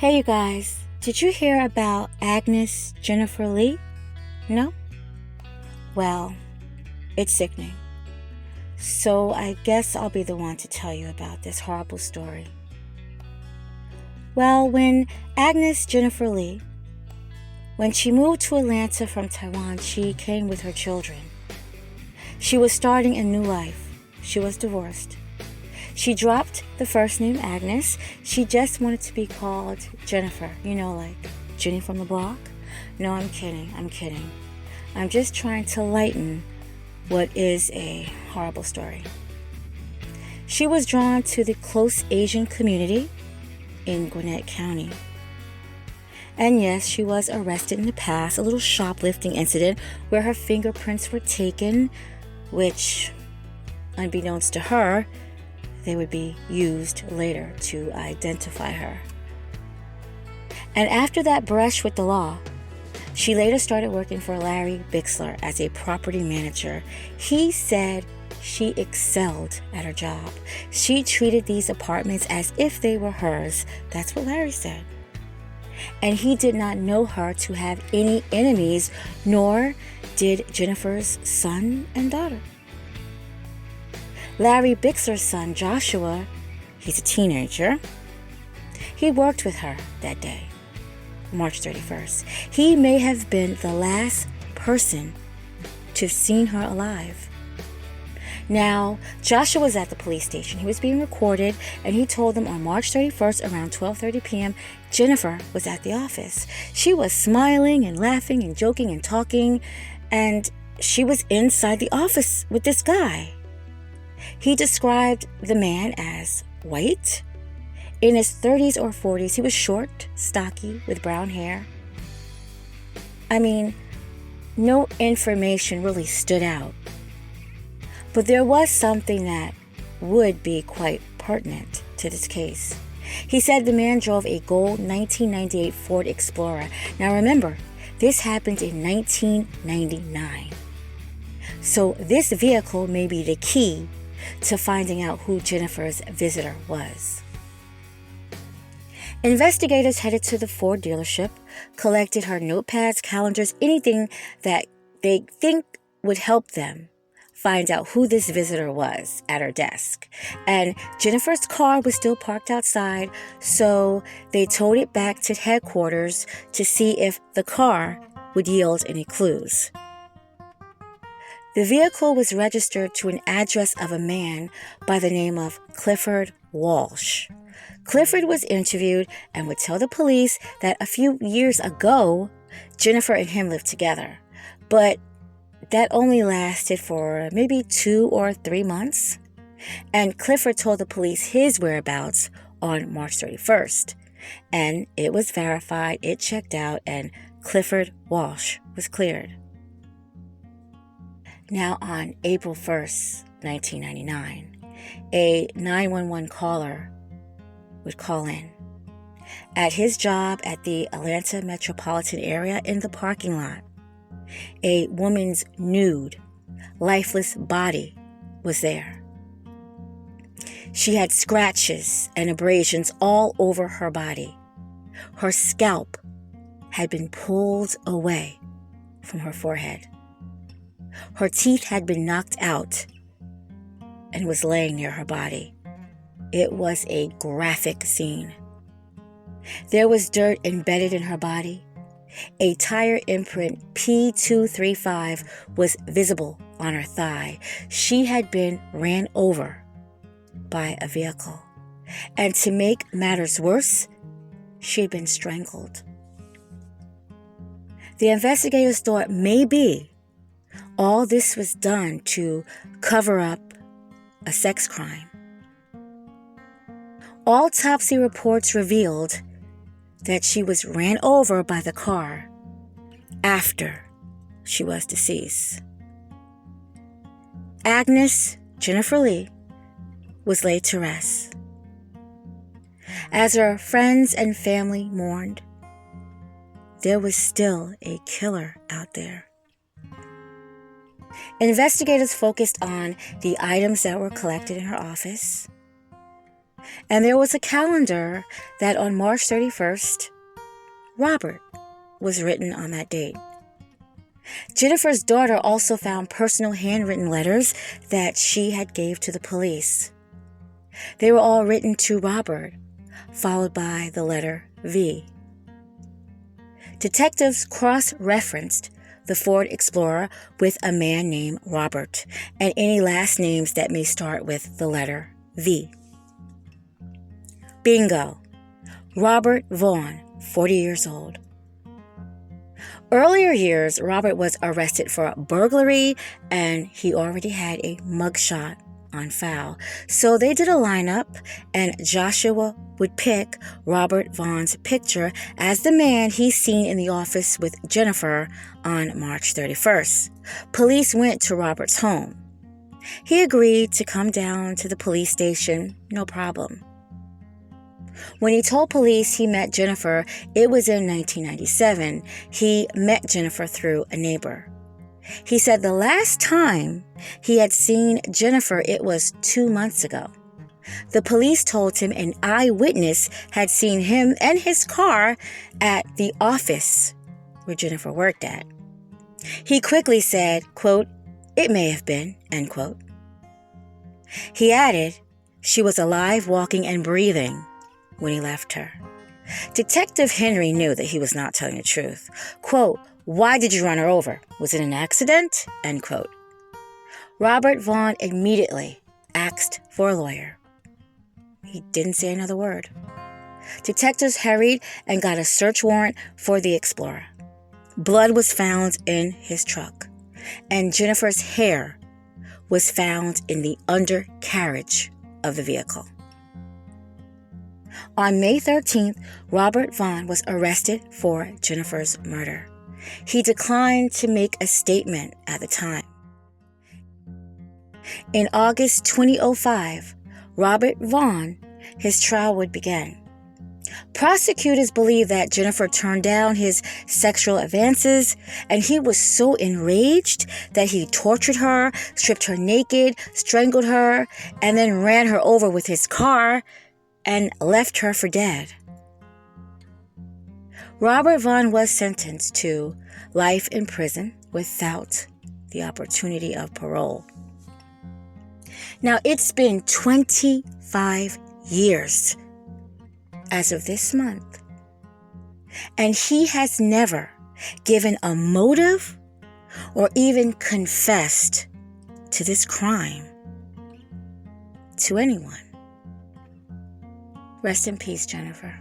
Hey, you guys, did you hear about Agnes Jennifer Lee? No? Well, it's sickening. So I guess I'll be the one to tell you about this horrible story. Well, when Agnes Jennifer Lee, when she moved to Atlanta from Taiwan, she came with her children. She was starting a new life. She was divorced. She dropped the first name Agnes. She just wanted to be called Jennifer, like Jenny from the block. No, I'm kidding. I'm just trying to lighten what is a horrible story. She was drawn to the close Asian community in Gwinnett County. And yes, she was arrested in the past, a little shoplifting incident where her fingerprints were taken, which, unbeknownst to her, they would be used later to identify her. And after that brush with the law, she later started working for Larry Bixler as a property manager. He said she excelled at her job. She treated these apartments as if they were hers. That's what Larry said. And he did not know her to have any enemies, nor did Jennifer's son and daughter. Larry Bixler's son, Joshua, he's a teenager. He worked with her that day, March 31st. He may have been the last person to have seen her alive. Now, Joshua was at the police station. He was being recorded, and he told them on March 31st around 12:30 p.m., Jennifer was at the office. She was smiling and laughing and joking and talking, and she was inside the office with this guy. He described the man as white, in his 30s or 40s. He was short, stocky, with brown hair. No information really stood out. But there was something that would be quite pertinent to this case. He said the man drove a gold 1998 Ford Explorer. Now remember, this happened in 1999. So this vehicle may be the key to finding out who Jennifer's visitor was. Investigators headed to the Ford dealership, collected her notepads, calendars, anything that they think would help them find out who this visitor was at her desk. And Jennifer's car was still parked outside, so they towed it back to headquarters to see if the car would yield any clues. The vehicle was registered to an address of a man by the name of Clifford Walsh. Clifford was interviewed and would tell the police that a few years ago, Jennifer and him lived together. But that only lasted for maybe 2 or 3 months. And Clifford told the police his whereabouts on March 31st. And it was verified, it checked out, and Clifford Walsh was cleared. Now on April 1st, 1999, a 911 caller would call in. At his job at the Atlanta metropolitan area in the parking lot, a woman's nude, lifeless body was there. She had scratches and abrasions all over her body. Her scalp had been pulled away from her forehead. Her teeth had been knocked out and was laying near her body. It was a graphic scene. There was dirt embedded in her body. A tire imprint P235 was visible on her thigh. She had been ran over by a vehicle. And to make matters worse, she had been strangled. The investigators thought maybe all this was done to cover up a sex crime. Autopsy reports revealed that she was ran over by the car after she was deceased. Agnes Jennifer Lee was laid to rest. As her friends and family mourned, there was still a killer out there. Investigators focused on the items that were collected in her office, And there was a calendar that on March 31st, Robert was written on that date. Jennifer's daughter also found personal handwritten letters that she had gave to the police. They were all written to Robert, followed by the letter V. Detectives cross-referenced the Ford Explorer with a man named Robert and any last names that may start with the letter V. Bingo! Robert Vaughn, 40 years old. Earlier years, Robert was arrested for burglary and he already had a mugshot on file. So they did a lineup and Joshua would pick Robert Vaughn's picture as the man he's seen in the office with Jennifer on March 31st. Police went to Robert's home. He agreed to come down to the police station, no problem. When he told police he met Jennifer, it was in 1997. He met Jennifer through a neighbor. He said the last time he had seen Jennifer, it was 2 months ago. The police told him an eyewitness had seen him and his car at the office where Jennifer worked at. He quickly said, quote, "It may have been," end quote. He added, she was alive, walking, and breathing when he left her. Detective Henry knew that he was not telling the truth. Quote, "Why did you run her over? Was it an accident?" End quote. Robert Vaughn immediately asked for a lawyer. He didn't say another word. Detectives hurried and got a search warrant for the Explorer. Blood was found in his truck, and Jennifer's hair was found in the undercarriage of the vehicle. On May 13th, Robert Vaughn was arrested for Jennifer's murder. He declined to make a statement at the time. In August 2005, Robert Vaughn, his trial would begin. Prosecutors believe that Jennifer turned down his sexual advances, and he was so enraged that he tortured her, stripped her naked, strangled her, and then ran her over with his car and left her for dead. Robert Vaughn was sentenced to life in prison without the opportunity of parole. Now, it's been 25 years as of this month, and he has never given a motive or even confessed to this crime to anyone. Rest in peace, Jennifer.